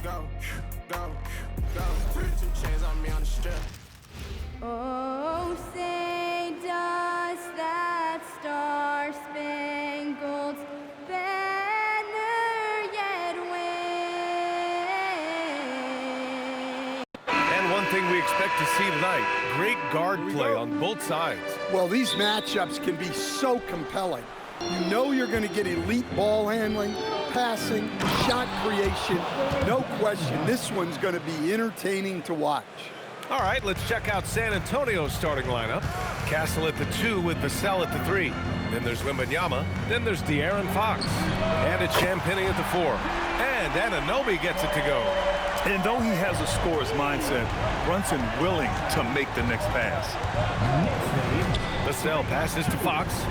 go, go, go. 2 chains on me on the strip. Oh, say does that star-spangled banner yet wave? And one thing we expect to see tonight, great guard play on both sides. Well, these matchups can be so compelling. You know you're going to get elite ball handling, passing, shot creation. No question, this one's going to be entertaining to watch. All right, let's check out San Antonio's starting lineup. Castle at the 2 with Vassell at the 3. Then there's Wembanyama. Then there's De'Aaron Fox. And it's Champagnie at the 4. And Anunoby gets it to go. And though he has a scorer's mindset, Brunson willing to make the next pass. Vassell passes to Fox.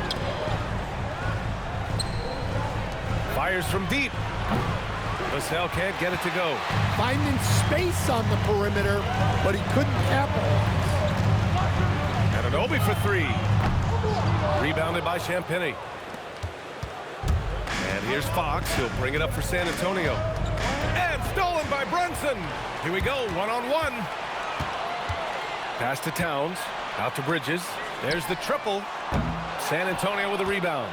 Fires from deep. Vassell can't get it to go. Finding space on the perimeter, but he couldn't capitalize. Anunoby for 3. Rebounded by Champagnie. And here's Fox. He'll bring it up for San Antonio. And stolen by Brunson. Here we go, one-on-one. Pass to Towns. Out to Bridges. There's the triple. San Antonio with a rebound.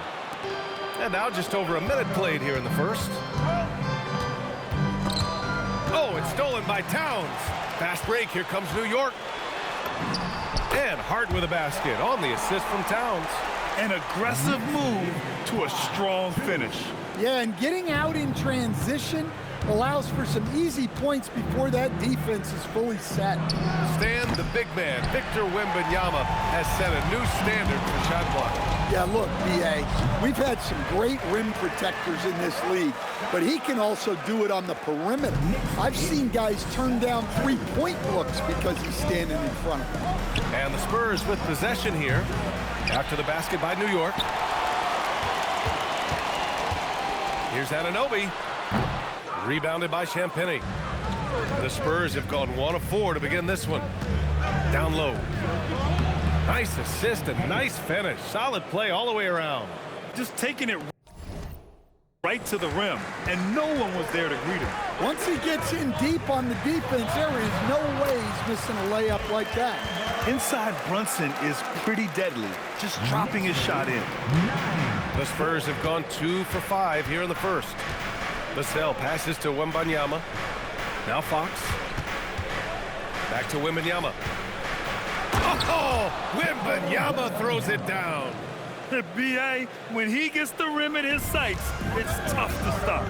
And now just over a minute played here in the first. Oh, it's stolen by Towns. Fast break, here comes New York. And Hart with a basket on the assist from Towns. An aggressive move to a strong finish. Yeah, and getting out in transition allows for some easy points before that defense is fully set. Stan, the big man, Victor Wembanyama, has set a new standard for shot blocking. Yeah, look, B.A., we've had some great rim protectors in this league, but he can also do it on the perimeter. I've seen guys turn down three-point looks because he's standing in front of them. And the Spurs with possession here after the basket by New York. Here's Anunoby. Rebounded by Champagnie. The Spurs have gone 1 of 4 to begin this one. Down low. Nice assist and nice finish. Solid play all the way around. Just taking it right to the rim, and no one was there to greet him. Once he gets in deep on the defense, there is no way he's missing a layup like that. Inside, Brunson is pretty deadly, just dropping his shot in. The Spurs have gone 2 for 5 here in the first. Vassell passes to Wembanyama. Now Fox. Back to Wembanyama. Oh, Wembanyama throws it down. B.A., when he gets the rim in his sights, it's tough to stop.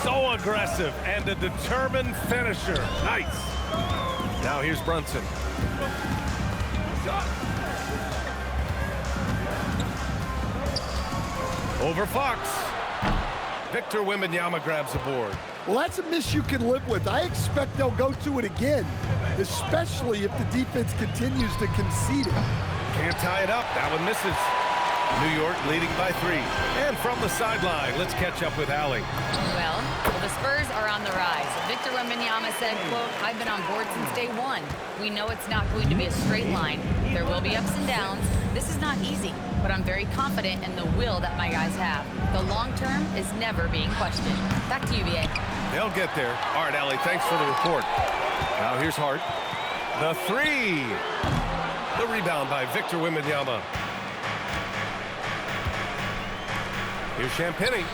So aggressive and a determined finisher. Nice. Now here's Brunson. Over Fox. Victor Wembanyama grabs the board. Well, that's a miss you can live with. I expect they'll go to it again, especially if the defense continues to concede it. Can't tie it up. That one misses. New York leading by 3. And from the sideline, let's catch up with Allie. Well, the Spurs are on the rise. Victor Wembanyama said, quote, "I've been on board since day 1. We know it's not going to be a straight line. There will be ups and downs. This is not easy, but I'm very confident in the will that my guys have. The long term is never being questioned." Back to you, B.A. They'll get there. All right, Allie, thanks for the report. Now here's Hart. The 3. The rebound by Victor Wembanyama. Here's Champagnie.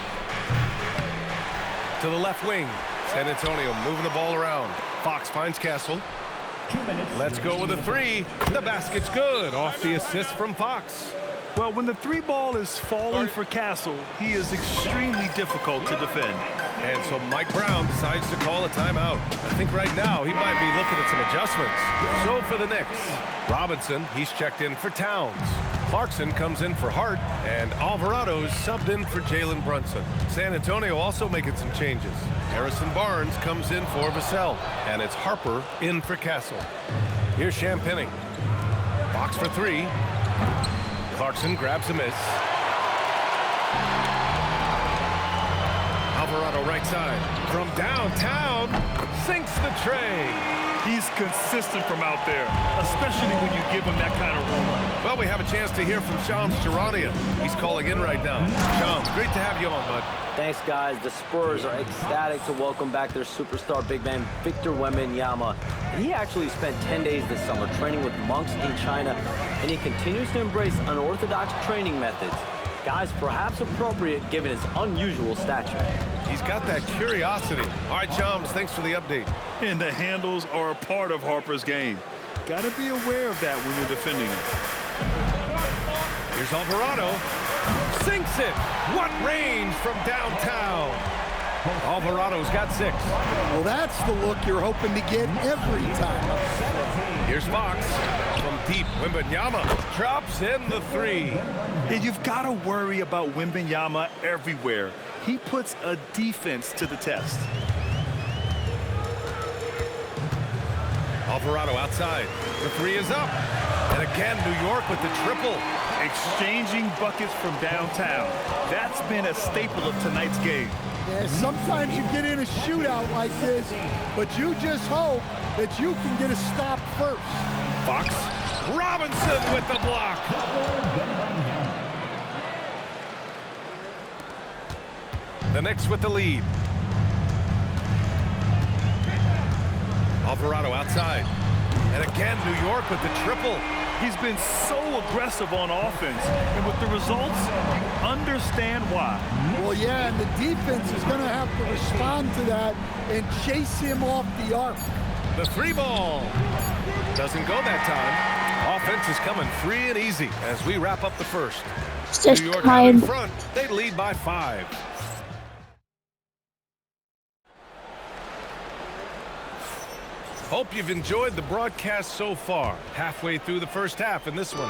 To the left wing. San Antonio moving the ball around. Fox finds Castle. Let's go with a 3. The basket's good. Off the assist from Fox. Well, when the 3 ball is falling for Castle, he is extremely difficult to defend. And so Mike Brown decides to call a timeout. I think right now he might be looking at some adjustments. So for the Knicks, Robinson, he's checked in for Towns. Clarkson comes in for Hart, and Alvarado's subbed in for Jalen Brunson. San Antonio also making some changes. Harrison Barnes comes in for Vassell, and it's Harper in for Castle. Here's Champagnie. Fox for 3. Clarkson grabs a miss. Alvarado right side. From downtown, sinks the tray. He's consistent from out there, especially when you give him that kind of room. Well, we have a chance to hear from Shams Charania. He's calling in right now. Shams, great to have you on, bud. Thanks, guys. The Spurs are ecstatic to welcome back their superstar big man, Victor Wembanyama. And he actually spent 10 days this summer training with monks in China, and he continues to embrace unorthodox training methods. Guys, perhaps appropriate given his unusual stature. He's got that curiosity. All right, Shams, thanks for the update. And the handles are a part of Harper's game. Got to be aware of that when you're defending him. Here's Alvarado. Sinks it. What range from downtown. Alvarado's got 6. Well, that's the look you're hoping to get every time. Here's Fox from deep. Wembanyama drops in the 3. And you've got to worry about Wembanyama everywhere. He puts a defense to the test. Alvarado outside. The 3 is up. And again, New York with the triple. Exchanging buckets from downtown. That's been a staple of tonight's game. Yeah, sometimes you get in a shootout like this, but you just hope that you can get a stop first. Fox. Robinson with the block. The Knicks with the lead. Alvarado outside. And again, New York with the triple. He's been so aggressive on offense, and with the results, understand why. Well, yeah, and the defense is going to have to respond to that and chase him off the arc. The 3 ball. Doesn't go that time. Offense is coming free and easy as we wrap up the first. It's just New York out in tired. front. They lead by 5. Hope you've enjoyed the broadcast so far. Halfway through the first half in this one.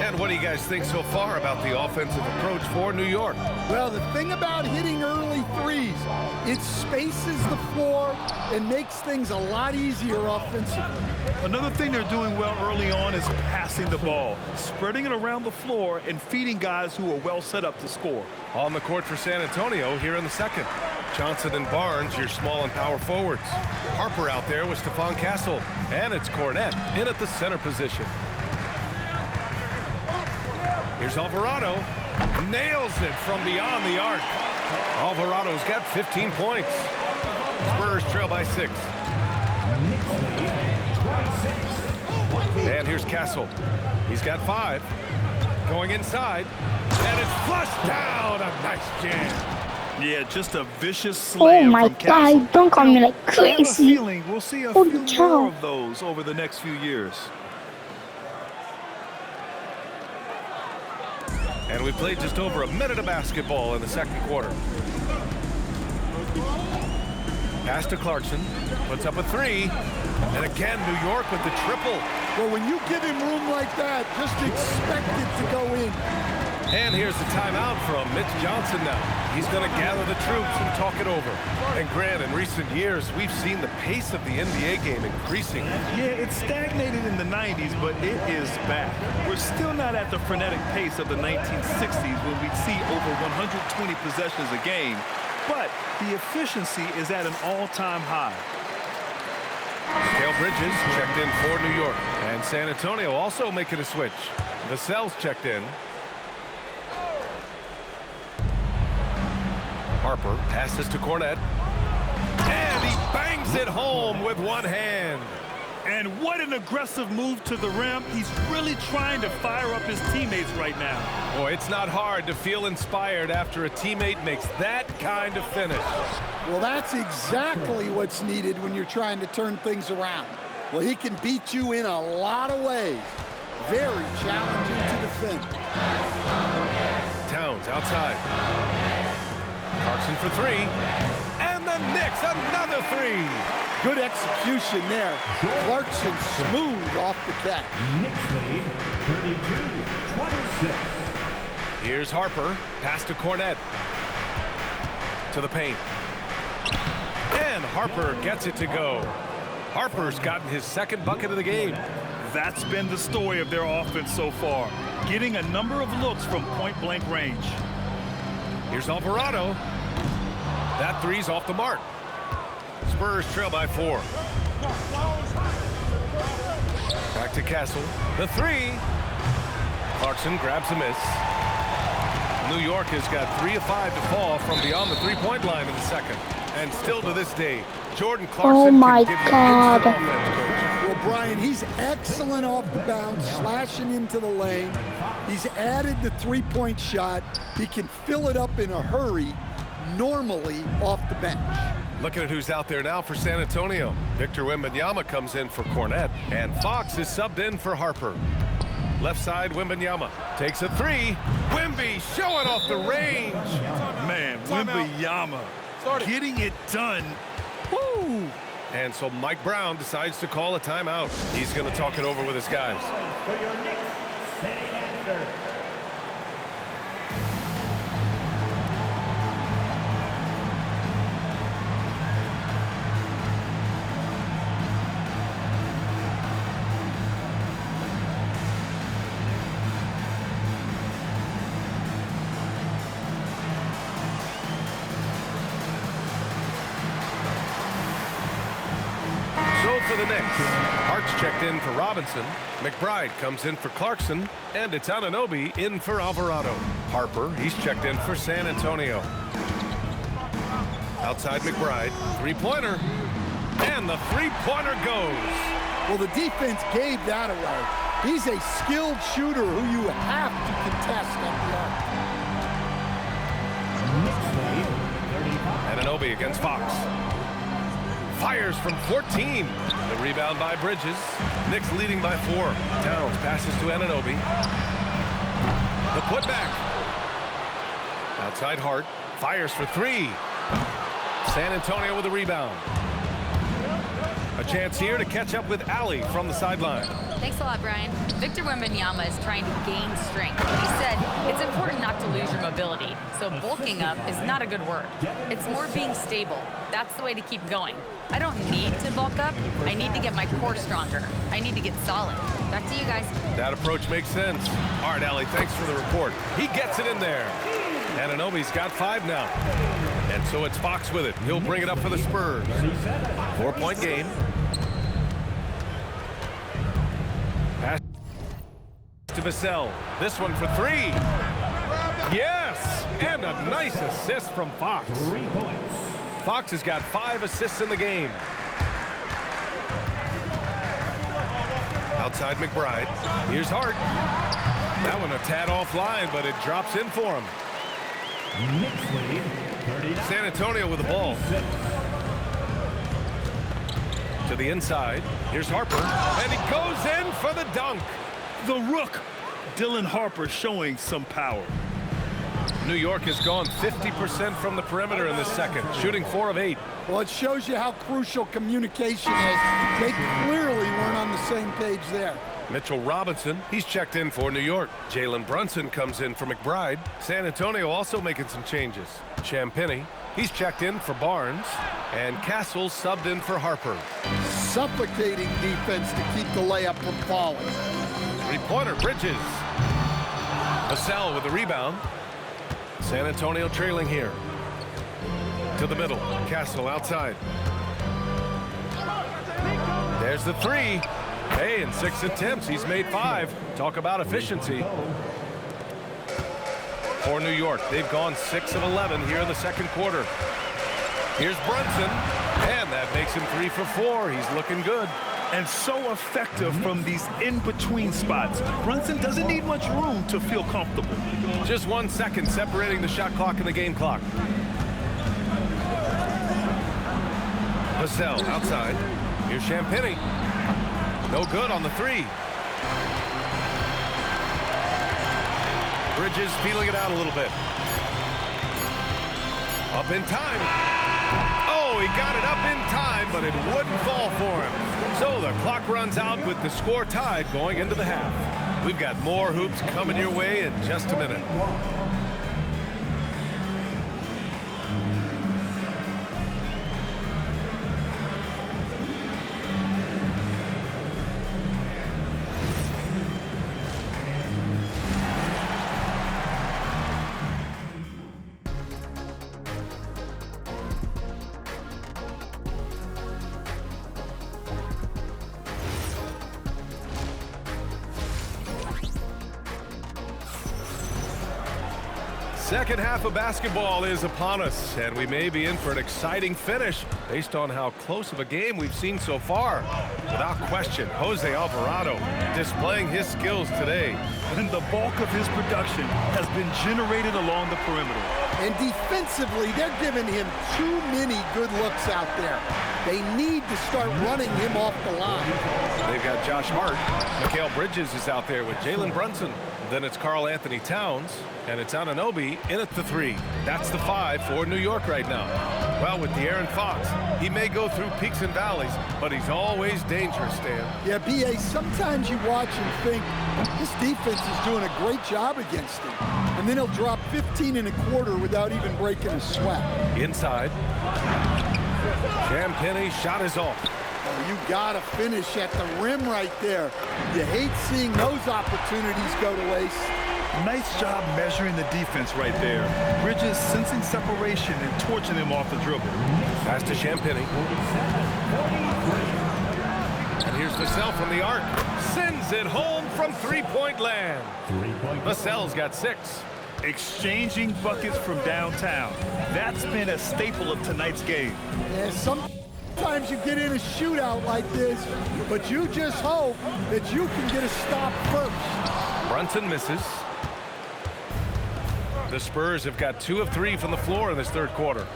And what do you guys think so far about the offensive approach for New York? Well, the thing about hitting early threes, it spaces the floor and makes things a lot easier offensively. Another thing they're doing well early on is passing the ball, spreading it around the floor and feeding guys who are well set up to score. On the court for San Antonio here in the second. Johnson and Barnes, your small and power forwards. Harper out there with Stephon Castle. And it's Cornette in at the center position. Here's Alvarado. Nails it from beyond the arc. Alvarado's got 15 points. Spurs trail by 6. And here's Castle. He's got 5. Going inside. And it's flushed down. A nice jam. Yeah, just a vicious Oh slam my from Castle. god, don't call me like I have a crazy. feeling we'll see a Holy few cow. more of those over the next few years. And we played just over a minute of basketball in the second quarter. Pass to Clarkson. Puts up a 3. And again, New York with the triple. Well, when you give him room like that, just expect it to go in. And here's the timeout from Mitch Johnson now. He's going to gather the troops and talk it over. And Grant, in recent years, we've seen the pace of the NBA game increasing. Yeah, it stagnated in the 90s, but it is back. We're still not at the frenetic pace of the 1960s when we'd see over 120 possessions a game, but the efficiency is at an all-time high. Cale Bridges checked in for New York. And San Antonio also making a switch. Vassell's checked in. Harper passes to Cornette. And he bangs it home with one hand. And what an aggressive move to the rim. He's really trying to fire up his teammates right now. Boy, it's not hard to feel inspired after a teammate makes that kind of finish. Well, that's exactly what's needed when you're trying to turn things around. Well, he can beat you in a lot of ways. Very challenging to defend. Towns outside. Clarkson for 3. And the Knicks, another 3. Good execution there. Clarkson smooth off the catch. Here's Harper. Pass to Cornette. To the paint. And Harper gets it to go. Harper's gotten his second bucket of the game. That's been the story of their offense so far, getting a number of looks from point-blank range. Here's Alvarado. That 3's off the mark. Spurs trail by 4. Back to Castle. The 3. Clarkson grabs a miss. New York has got 3 of 5 to fall from beyond the three-point line in the second. And still to this day, Jordan Clarkson my can give God. you instant offense, Coach. Well, Brian, he's excellent off the bounce, slashing into the lane. He's added the three-point shot. He can fill it up in a hurry, normally off the bench. Looking at who's out there now for San Antonio. Victor Wembanyama comes in for Cornette, and Fox is subbed in for Harper. Left side, Wembanyama takes a 3. Wemby showing off the range. Man, Wembanyama getting it done. Woo! And so Mike Brown decides to call a timeout. He's going to talk it over with his guys. So for the Knicks, Hart's checked in for Robinson. McBride comes in for Clarkson. And it's Anunoby in for Alvarado. Harper, he's checked in for San Antonio. Outside McBride, three-pointer. And the three-pointer goes. Well, the defense gave that away. He's a skilled shooter who you have to contest at the arc. Anunoby against Fox. Fires from 14. The rebound by Bridges. Knicks leading by 4. Towns passes to Anunoby. The putback. Outside Hart. Fires for 3. San Antonio with the rebound. A chance here to catch up with Allie from the sideline. Thanks a lot, Brian. Victor Wembanyama is trying to gain strength. He said it's important not to lose your mobility, so bulking up is not a good word. It's more being stable. That's the way to keep going. I don't need to bulk up. I need to get my core stronger. I need to get solid. Back to you guys. That approach makes sense. All right, Allie, thanks for the report. He gets it in there. Anunoby's got 5 now. And so it's Fox with it. He'll bring it up for the Spurs. 4-point game. Pass to Vassell. This one for 3. Yes! And a nice assist from Fox. Fox has got 5 assists in the game. Outside McBride. Here's Hart. That one a tad offline, but it drops in for him. San Antonio with the ball. To the inside. Here's Harper. And he goes in for the dunk. The Rook, Dylan Harper, showing some power. New York has gone 50% from the perimeter in this second, shooting 4 of 8. Well, it shows you how crucial communication is. They clearly weren't on the same page there. Mitchell Robinson, he's checked in for New York. Jalen Brunson comes in for McBride. San Antonio also making some changes. Champagnie, he's checked in for Barnes. And Castle subbed in for Harper. Suffocating defense to keep the layup from falling. Three-pointer, Bridges. Vassell with the rebound. San Antonio trailing here. To the middle, Castle outside. There's the 3. Hey, in 6 attempts, he's made 5. Talk about efficiency. For New York, they've gone 6 of 11 here in the second quarter. Here's Brunson, and that makes him 3 for 4. He's looking good. And so effective from these in-between spots. Brunson doesn't need much room to feel comfortable. Just 1 second separating the shot clock and the game clock. Vassell outside. Here's Champagnie. No good on the 3. Bridges feeling it out a little bit. Up in time. Oh, he got it up in time, but it wouldn't fall for him. So the clock runs out with the score tied going into the half. We've got more hoops coming your way in just a minute. Second half of basketball is upon us, and we may be in for an exciting finish based on how close of a game we've seen so far. Without question, Jose Alvarado displaying his skills today. And the bulk of his production has been generated along the perimeter. And defensively, they're giving him too many good looks out there. They need to start running him off the line. They've got Josh Hart. Mikal Bridges is out there with Jalen Brunson. Then it's Karl Anthony Towns, and it's Anunoby in at the 3. That's the 5 for New York right now. Well, with De'Aaron Fox, he may go through peaks and valleys, but he's always dangerous, Stan. Yeah, B.A., sometimes you watch and think, this defense is doing a great job against him. And then he'll drop 15 and a quarter without even breaking a sweat. Inside. Champagnie shot is off. Oh, you gotta finish at the rim right there. You hate seeing those opportunities go to waste. Nice job measuring the defense right there. Bridges sensing separation and torching him off the dribble. Pass to Champagnie. And here's Vassell from the arc. Sends it home from three-point land. Vassell's got 6. Exchanging buckets from downtown. That's been a staple of tonight's game. Yeah, sometimes you get in a shootout like this, but you just hope that you can get a stop first. Brunson misses. The Spurs have got 2 of 3 from the floor in this third quarter.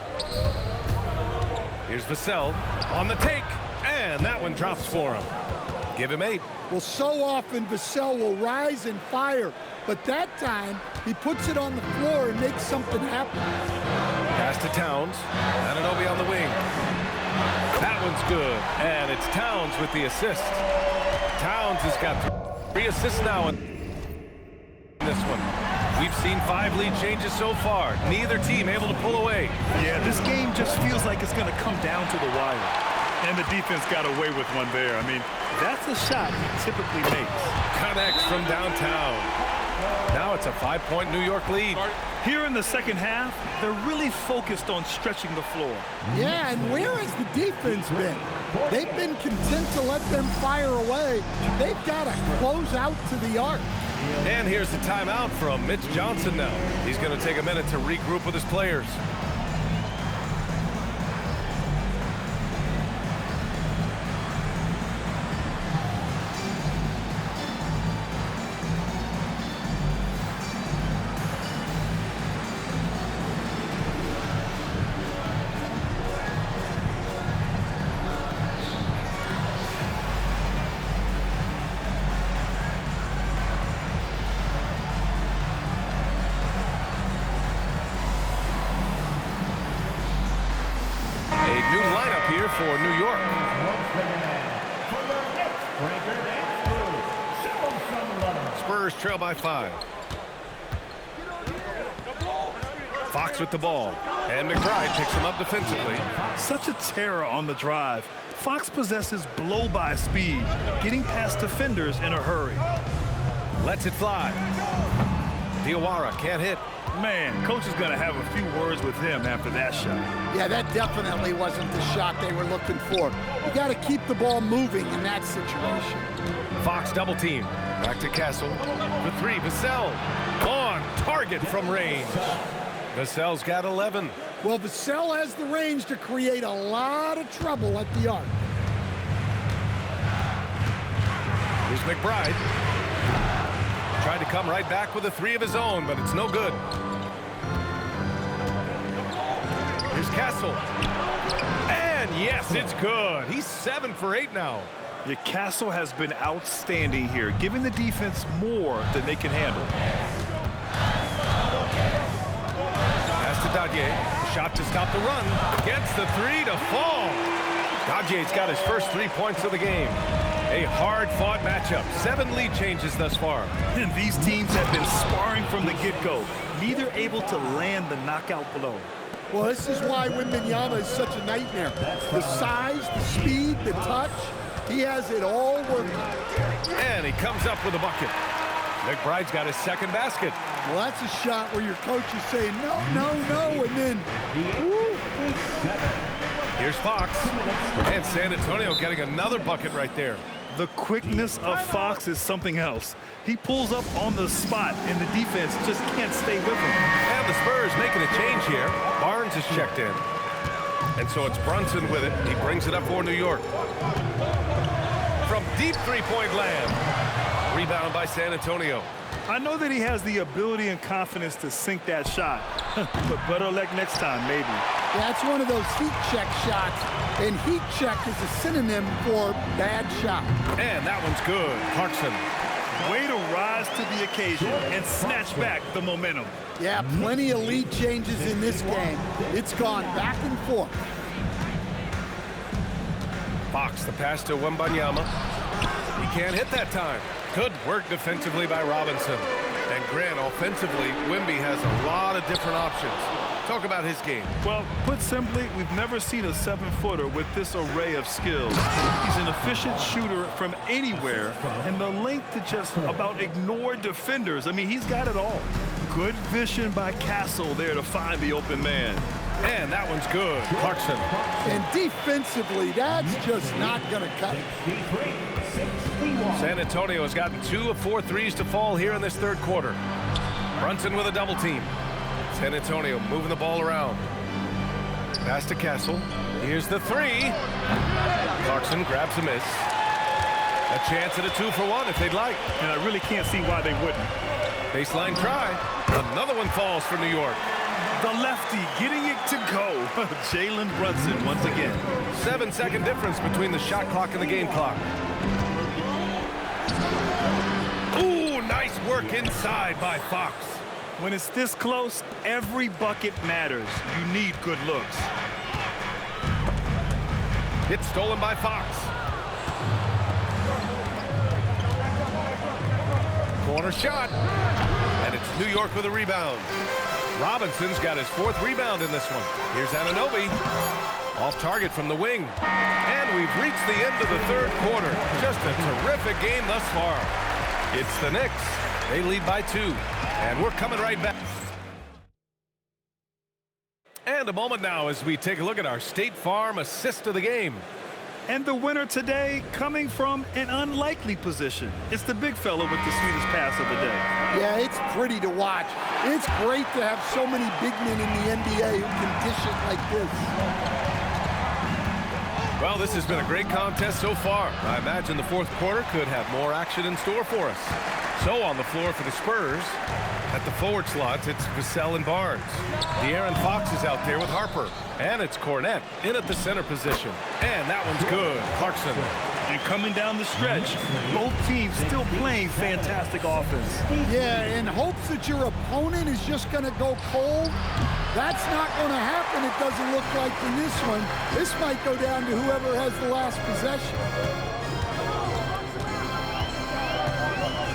Here's Vassell on the take, and that one drops for him. Give him 8. Well, so often Vassell will rise and fire, but that time he puts it on the floor and makes something happen. Pass to Towns. Anunoby on the wing. That one's good, and it's Towns with the assist. Towns has got 3 assists now in this one. We've seen 5 lead changes so far. Neither team able to pull away. Yeah, this game just feels like it's going to come down to the wire. And the defense got away with one there. I mean, that's a shot he typically makes. Connects from downtown. Now it's a 5-point New York lead. Here in the second half, they're really focused on stretching the floor. Yeah, and where has the defense been? They've been content to let them fire away. They've got to close out to the arc. And here's the timeout from Mitch Johnson now. He's going to take a minute to regroup with his players. New lineup here for New York. Spurs trail by 5. Fox with the ball. And McBride picks him up defensively. Such a terror on the drive. Fox possesses blow-by speed, getting past defenders in a hurry. Lets it fly. Diawara can't hit. Man, coach is going to have a few words with him after that shot. Yeah, that definitely wasn't the shot they were looking for. You got to keep the ball moving in that situation. Fox double team. Back to Castle. The 3, Vassell. On target from range. Vassell's got 11. Well, Vassell has the range to create a lot of trouble at the arc. Here's McBride. Tried to come right back with a 3 of his own, but it's no good. Here's Castle. And yes, it's good. He's 7 for 8 now. The Castle has been outstanding here, giving the defense more than they can handle. Pass to Dadier. Shot to stop the run. Gets the 3 to fall. Dadier's got his first 3 points of the game. A hard-fought matchup. 7 lead changes thus far. And these teams have been sparring from the get-go, neither able to land the knockout blow. Well, this is why Wembanyama is such a nightmare. The size, the speed, the touch, he has it all working. And he comes up with a bucket. McBride's got his second basket. Well, that's a shot where your coach is saying, no, no, no, and then, woo. Here's Fox. And San Antonio getting another bucket right there. The quickness of Fox is something else. He pulls up on the spot, and the defense just can't stay with him. And the Spurs making a change here. Barnes is checked in. And so it's Brunson with it. He brings it up for New York. From deep three-point land. Rebound by San Antonio. I know that he has the ability and confidence to sink that shot, but better luck next time, maybe. That's one of those heat check shots, and heat check is a synonym for bad shot. And that one's good. Clarkson. Way to rise to the occasion and snatch back the momentum. Yeah, plenty of lead changes in this game. It's gone back and forth. Fox, the pass to Wembanyama. He can't hit that time. Good work defensively by Robinson. And Grant, offensively, Wemby has a lot of different options. Talk about his game. Well, put simply, we've never seen a 7-footer with this array of skills. He's an efficient shooter from anywhere, and the length to just about ignore defenders. I mean, he's got it all. Good vision by Castle there to find the open man. And that one's good. Clarkson. And defensively, that's just not going to cut it. San Antonio has gotten 2 of 4 threes to fall here in this third quarter. Brunson with a double team. San Antonio moving the ball around. Pass to Castle. Here's the three. Clarkson grabs a miss. A chance at a 2-for-1 if they'd like. And I really can't see why they wouldn't. Baseline try. Another one falls for New York. The lefty getting it to go. Jalen Brunson once again. 7-second difference between the shot clock and the game clock. Ooh, nice work inside by Fox. When it's this close, every bucket matters. You need good looks. It's stolen by Fox. Corner shot. And it's New York with a rebound. Robinson's got his 4th rebound in this one. Here's Anunoby. Off target from the wing. And we've reached the end of the third quarter. Just a terrific game thus far. It's the Knicks. They lead by 2. And we're coming right back. And a moment now as we take a look at our State Farm assist of the game. And the winner today coming from an unlikely position. It's the big fella with the sweetest pass of the day. Yeah, it's pretty to watch. It's great to have so many big men in the NBA who can dish it like this. Well, this has been a great contest so far. I imagine the fourth quarter could have more action in store for us. So on the floor for the Spurs, at the forward slots, it's Vassell and Barnes. De'Aaron Fox is out there with Harper. And it's Cornette in at the center position. And that one's good. Clarkson. And coming down the stretch, both teams still playing fantastic offense. Yeah, in hopes that your opponent is just going to go cold. That's not going to happen, it doesn't look like in this one. This might go down to whoever has the last possession.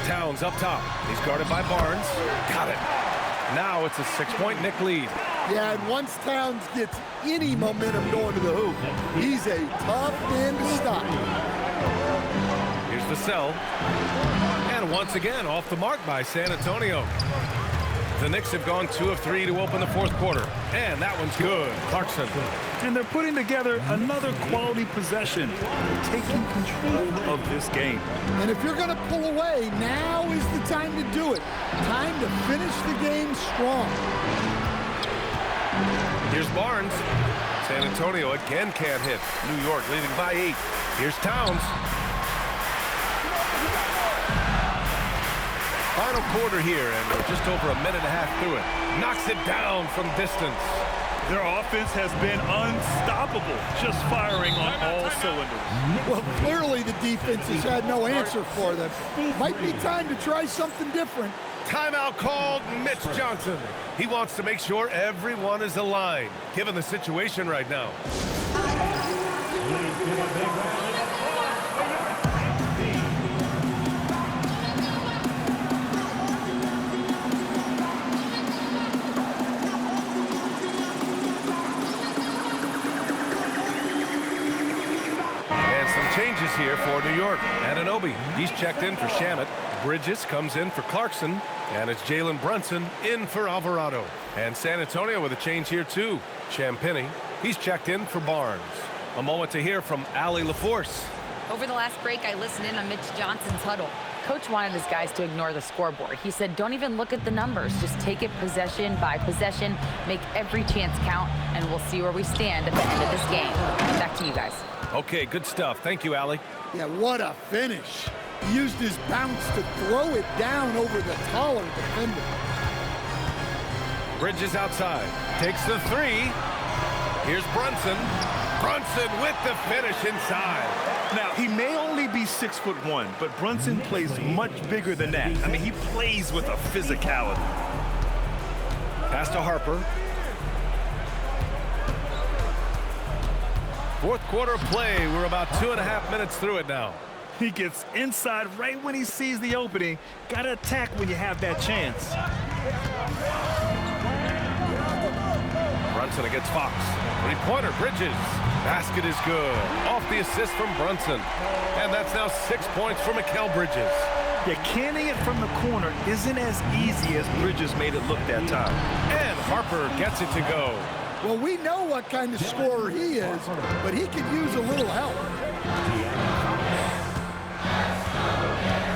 Towns up top. He's guarded by Barnes. Got it. Now it's a 6-point Knick lead. Yeah, and once Towns gets any momentum going to the hoop, he's a tough man to stop. Here's Vassell. And once again, off the mark by San Antonio. The Knicks have gone 2 of 3 to open the fourth quarter. And that one's good. Clarkson. And they're putting together another quality possession, taking control of this game. And if you're going to pull away, now is the time to do it. Time to finish the game strong. Here's Barnes. San Antonio again can't hit. New York leading by 8. Here's Towns. Final quarter here, and we're just over a minute and a half through it. Knocks it down from distance. Their offense has been unstoppable, just firing on all cylinders. Well, clearly the defense has had no answer for them. Might be time to try something different. Timeout called. Mitch Johnson. He wants to make sure everyone is aligned, given the situation right now. Changes here for New York. Anunoby, he's checked in for Shamet. Bridges comes in for Clarkson. And it's Jalen Brunson in for Alvarado. And San Antonio with a change here too. Champagnie, he's checked in for Barnes. A moment to hear from Allie LaForce. Over the last break, I listened in on Mitch Johnson's huddle. Coach wanted his guys to ignore the scoreboard. He said, don't even look at the numbers. Just take it possession by possession, make every chance count, and we'll see where we stand at the end of this game. Back to you guys. Okay, good stuff. Thank you, Allie. Yeah, what a finish. He used his bounce to throw it down over the taller defender. Bridges outside. Takes the three. Here's Brunson. Brunson with the finish inside. Now, he may only be 6'1", but Brunson plays much bigger than that. I mean, he plays with a physicality. Pass to Harper. Fourth quarter play. We're about 2.5 minutes through it now. He gets inside right when he sees the opening. Got to attack when you have that chance. Brunson against Fox. Three-pointer, Bridges. Basket is good. Off the assist from Brunson. And that's now 6 points for Mikal Bridges. Yeah, canning it from the corner isn't as easy as Bridges made it look that time. And Harper gets it to go. Well, we know what kind of scorer he is, but he could use a little help.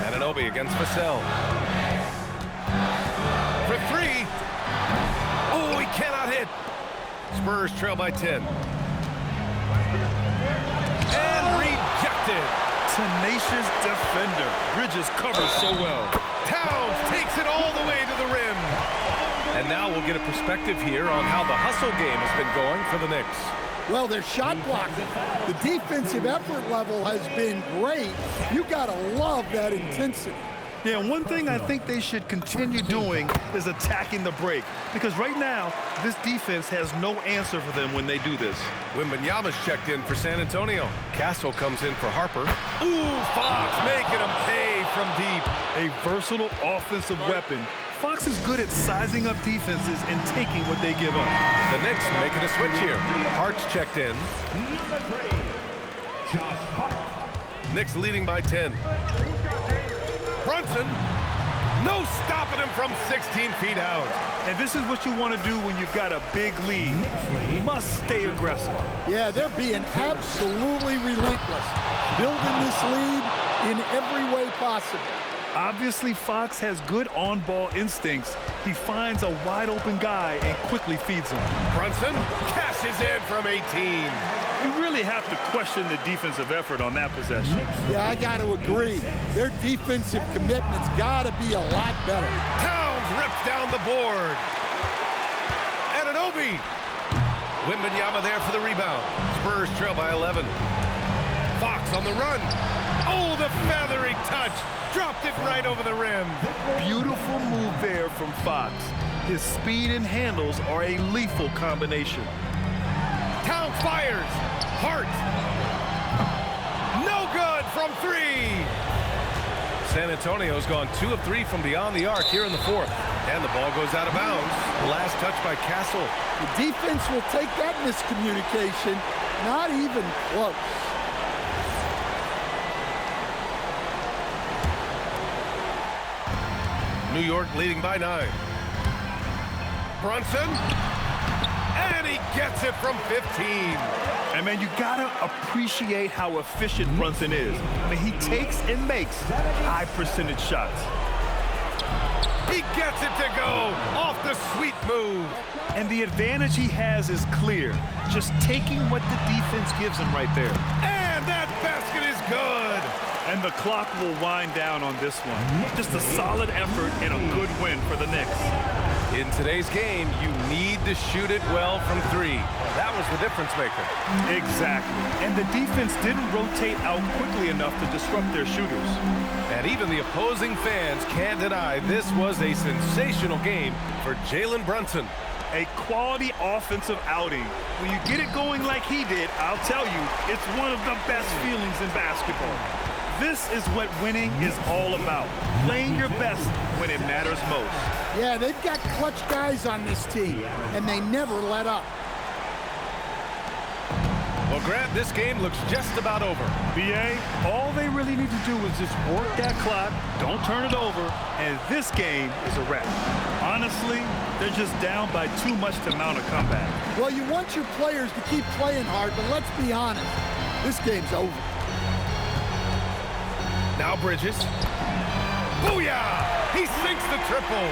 Ananobi against Vassell. For three. Oh, he cannot hit. Spurs trail by 10. And rejected. Tenacious defender. Bridges covers so well. Towns takes it all the way to the rim. And now we'll get a perspective here on how the hustle game has been going for the Knicks. Well, their shot blocking. The defensive effort level has been great. You got to love that intensity. Yeah, one thing I think they should continue doing is attacking the break. Because right now, this defense has no answer for them when they do this. Wembanyama's checked in for San Antonio. Castle comes in for Harper. Ooh, Fox making him pay from deep. A versatile offensive weapon. Fox is good at sizing up defenses and taking what they give up. The Knicks making a switch here. Hart's checked in. Knicks leading by 10. Brunson, no stopping him from 16 feet out. And this is what you want to do when you've got a big lead. You must stay aggressive. Yeah, they're being absolutely relentless, building this lead in every way possible. Obviously, Fox has good on-ball instincts. He finds a wide-open guy and quickly feeds him. Brunson cashes in from 18. You really have to question the defensive effort on that possession. Yeah, I got to agree. Their defensive commitment's got to be a lot better. Towns rips down the board. Ananobi. Wembanyama there for the rebound. Spurs trail by 11. Fox on the run. Oh, the feathery touch. Dropped it right over the rim. Beautiful move there from Fox. His speed and handles are a lethal combination. Towns fires. Hart. No good from three. San Antonio's gone 2 of 3 from beyond the arc here in the fourth. And the ball goes out of bounds. Last touch by Castle. The defense will take that miscommunication. Not even close. New York leading by 9. Brunson. And he gets it from 15. And, man, you got to appreciate how efficient Brunson is. I mean, he takes and makes high-percentage shots. He gets it to go off the sweet move. And the advantage he has is clear. Just taking what the defense gives him right there. And that basket is good. And the clock will wind down on this one. Just a solid effort and a good win for the Knicks. In today's game, you need to shoot it well from 3. That was the difference maker. Exactly. And the defense didn't rotate out quickly enough to disrupt their shooters. And even the opposing fans can't deny this was a sensational game for Jalen Brunson. A quality offensive outing. When you get it going like he did, I'll tell you, it's one of the best feelings in basketball. This is what winning is all about. Playing your best when it matters most. Yeah, they've got clutch guys on this team, and they never let up. Well, Grant, this game looks just about over. BA, all they really need to do is just work that clock, don't turn it over, and this game is a wrap. Honestly, they're just down by too much to mount a comeback. Well, you want your players to keep playing hard, but let's be honest, this game's over. Now Bridges. Booyah! He sinks the triple.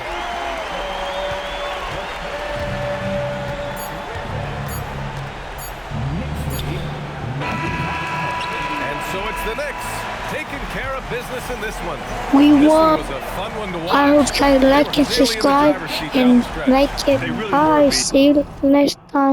And so it's the Knicks taking care of business in this one. We This one won. was a fun one to watch. I hope you They were like and clearly in the subscribe driver's seat down and the stretch. like it. They really were, Bye. B. See you next time.